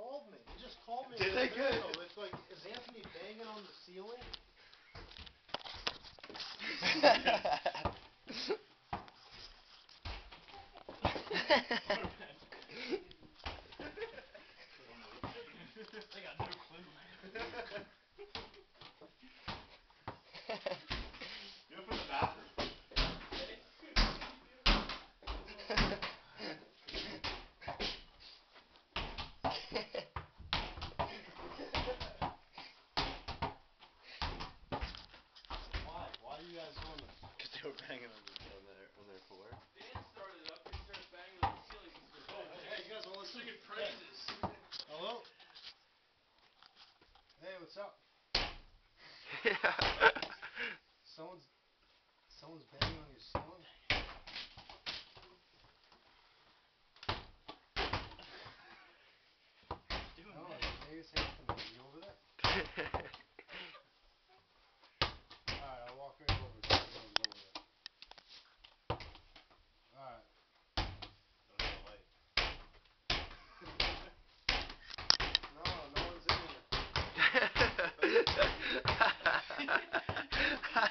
called me. They just called me. Did they? Good. It's like, is Anthony banging on the ceiling? They got no clue, man. Do it from the bathroom. Why are you guys doing this? Because they were banging on their floor. Dan started it up because he started banging on the ceiling because he was Hey, you guys want to listen? singing praises. Hello? Hey, what's up? Someone's banging.